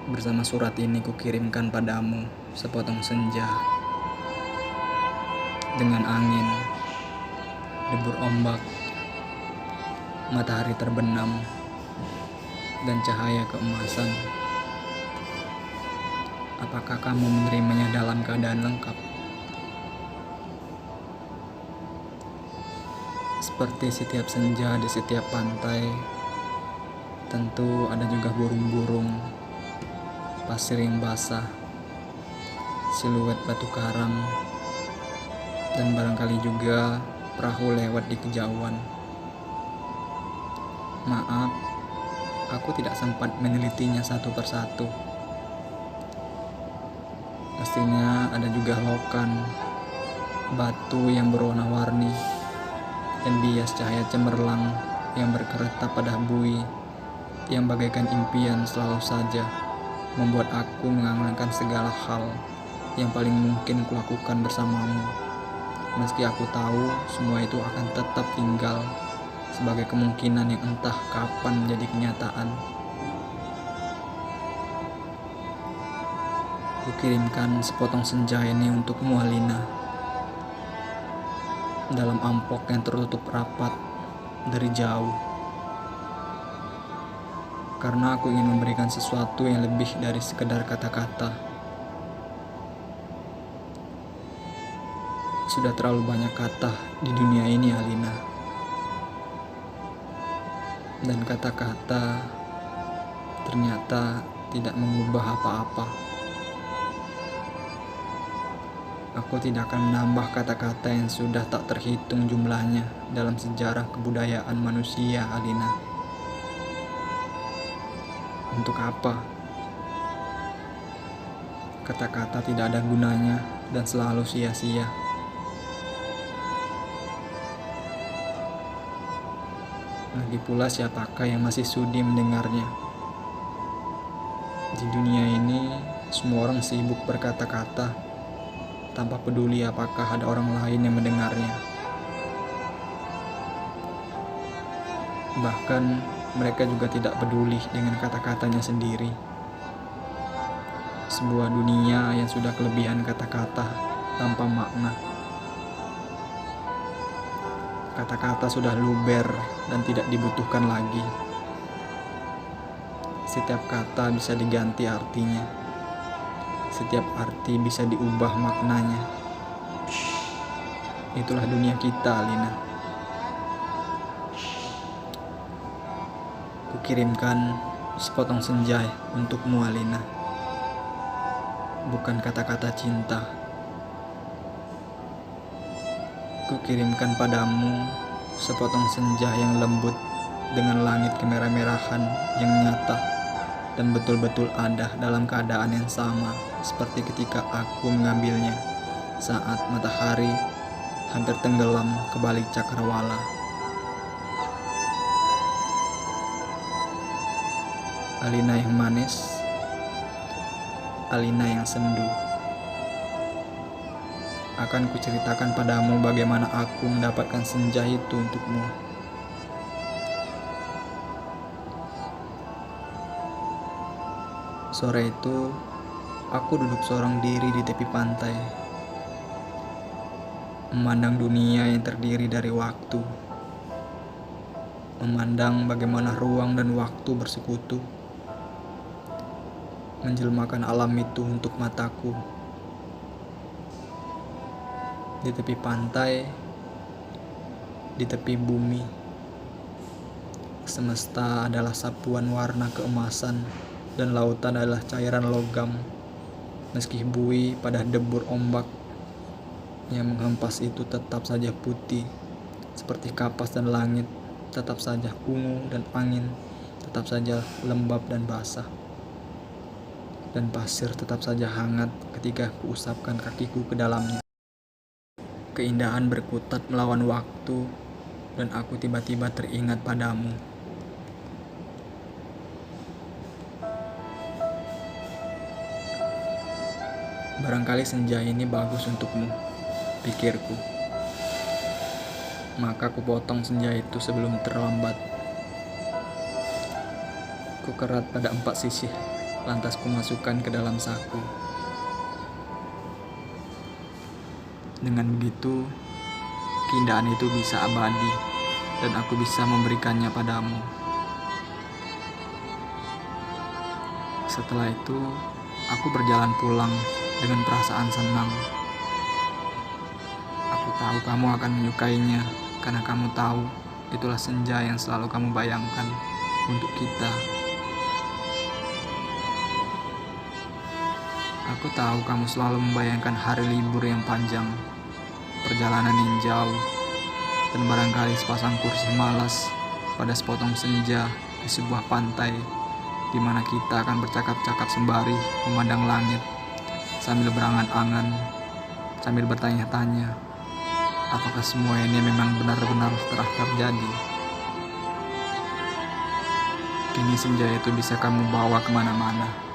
Bersama surat ini kukirimkan padamu sepotong senja dengan angin, debur ombak, matahari terbenam, dan cahaya keemasan. Apakah kamu menerimanya dalam keadaan lengkap? Seperti setiap senja di setiap pantai, tentu ada juga burung-burung, pasir yang basah, siluet batu karang, dan barangkali juga perahu lewat di kejauhan. Maaf, aku tidak sempat menelitinya satu persatu. Pastinya ada juga lokan, batu yang berwarna-warni, dan bias cahaya cemerlang yang berkeretap pada bui yang bagaikan impian selalu saja membuat aku mengangankan segala hal yang paling mungkin kulakukan bersamamu. Meski aku tahu semua itu akan tetap tinggal sebagai kemungkinan yang entah kapan menjadi kenyataan. Kukirimkan sepotong senja ini untukmu, Alina, dalam amplop yang tertutup rapat dari jauh. Karena aku ingin memberikan sesuatu yang lebih dari sekedar kata-kata. Sudah terlalu banyak kata di dunia ini, Alina. Dan kata-kata ternyata tidak mengubah apa-apa. Aku tidak akan menambah kata-kata yang sudah tak terhitung jumlahnya dalam sejarah kebudayaan manusia, Alina. Untuk apa? Kata-kata tidak ada gunanya dan selalu sia-sia. Lagi pula siapakah yang masih sudi mendengarnya? Di dunia ini, semua orang sibuk berkata-kata tanpa peduli apakah ada orang lain yang mendengarnya. Bahkan mereka juga tidak peduli dengan kata-katanya sendiri. Sebuah dunia yang sudah kelebihan kata-kata tanpa makna. Kata-kata sudah luber dan tidak dibutuhkan lagi. Setiap kata bisa diganti artinya. Setiap arti bisa diubah maknanya. Itulah dunia kita, Alina. Kukirimkan sepotong senja untukmu, Alina. Bukan kata-kata cinta. Kukirimkan padamu sepotong senja yang lembut dengan langit kemerah-merahan yang nyata dan betul-betul ada dalam keadaan yang sama seperti ketika aku mengambilnya saat matahari hampir tenggelam ke balik cakrawala. Alina yang manis, Alina yang sendu. Akan kuceritakan padamu bagaimana aku mendapatkan senja itu untukmu. Sore itu, aku duduk seorang diri di tepi pantai, memandang dunia yang terdiri dari waktu, memandang bagaimana ruang dan waktu bersekutu, menjelmakan alam itu untuk mataku. Di tepi pantai, di tepi bumi, semesta adalah sapuan warna keemasan dan lautan adalah cairan logam. Meski bui pada debur ombak yang menghempas itu tetap saja putih, seperti kapas dan langit tetap saja ungu dan angin tetap saja lembab dan basah, dan pasir tetap saja hangat ketika kuusapkan kakiku ke dalamnya. Keindahan berkutat melawan waktu, dan aku tiba-tiba teringat padamu. Barangkali senja ini bagus untukmu, pikirku. Maka kupotong senja itu sebelum terlambat. Kukerat pada 4 sisi lantas kumasukkan ke dalam saku. Dengan begitu, keindahan itu bisa abadi dan aku bisa memberikannya padamu. Setelah itu, aku berjalan pulang dengan perasaan senang. Aku tahu kamu akan menyukainya karena kamu tahu itulah senja yang selalu kamu bayangkan untuk kita. Aku tahu kamu selalu membayangkan hari libur yang panjang, perjalanan yang jauh, dan barangkali sepasang kursi malas pada sepotong senja di sebuah pantai di mana kita akan bercakap-cakap sembari memandang langit sambil berangan-angan, sambil bertanya-tanya, apakah semua ini memang benar-benar telah terjadi? Kini senja itu bisa kamu bawa kemana-mana.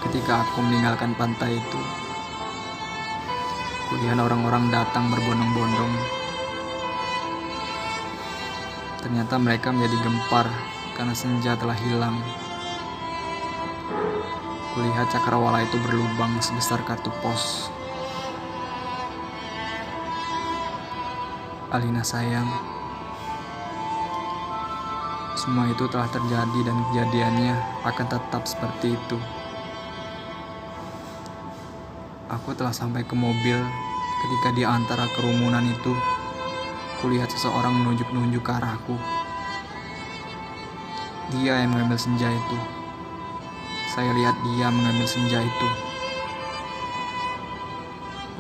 Ketika aku meninggalkan pantai itu, kulihat orang-orang datang berbondong-bondong. Ternyata mereka menjadi gempar karena senja telah hilang. Kulihat cakrawala itu berlubang sebesar kartu pos. Alina sayang, semua itu telah terjadi dan kejadiannya akan tetap seperti itu. Aku telah sampai ke mobil ketika di antara kerumunan itu, kulihat seseorang menunjuk-nunjuk ke arahku. Dia yang mengambil senja itu. Saya lihat dia mengambil senja itu.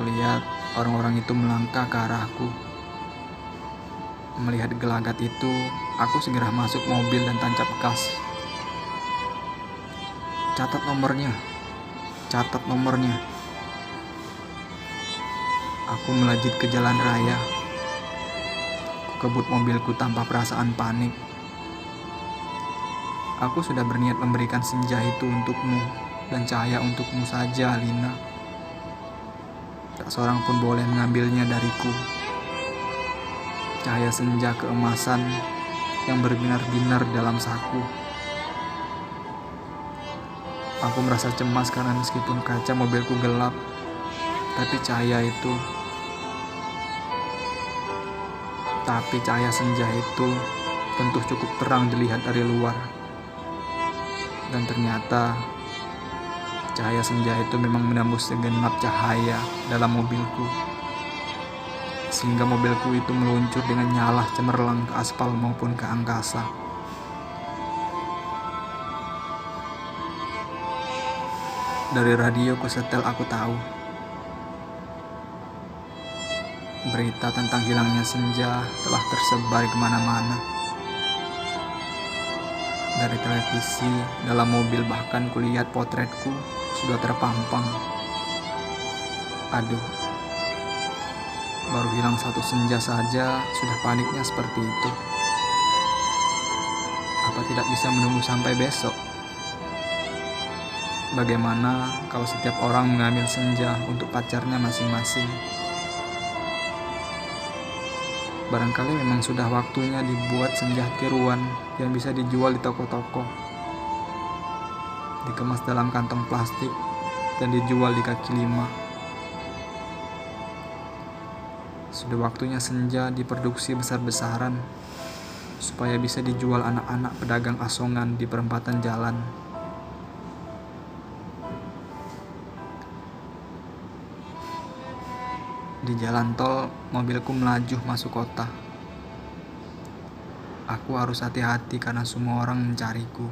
Kulihat orang-orang itu melangkah ke arahku. Melihat gelagat itu, aku segera masuk mobil dan tancap gas. Catat nomornya. Catat nomornya. Aku melajit ke jalan raya. Ku kebut mobilku tanpa perasaan panik. Aku sudah berniat memberikan senja itu untukmu dan cahaya untukmu saja, Alina. Tak seorang pun boleh mengambilnya dariku. Cahaya senja keemasan yang berbinar-binar dalam saku. Aku merasa cemas karena meskipun kaca mobilku gelap, tapi cahaya senja itu tentu cukup terang dilihat dari luar. Dan ternyata cahaya senja itu memang menembus segenap cahaya dalam mobilku, sehingga mobilku itu meluncur dengan nyala cemerlang ke aspal maupun ke angkasa. Dari radio kusetel aku tahu berita tentang hilangnya senja telah tersebar kemana-mana. Dari televisi, dalam mobil bahkan kulihat potretku sudah terpampang. Aduh, baru hilang satu senja saja sudah paniknya seperti itu. Apa tidak bisa menunggu sampai besok? Bagaimana kalau setiap orang mengambil senja untuk pacarnya masing-masing? Barangkali memang sudah waktunya dibuat senja tiruan yang bisa dijual di toko-toko, dikemas dalam kantong plastik dan dijual di kaki lima. Sudah waktunya senja diproduksi besar-besaran supaya bisa dijual anak-anak pedagang asongan di perempatan jalan. Di jalan tol, mobilku melaju masuk kota. Aku harus hati-hati karena semua orang mencariku.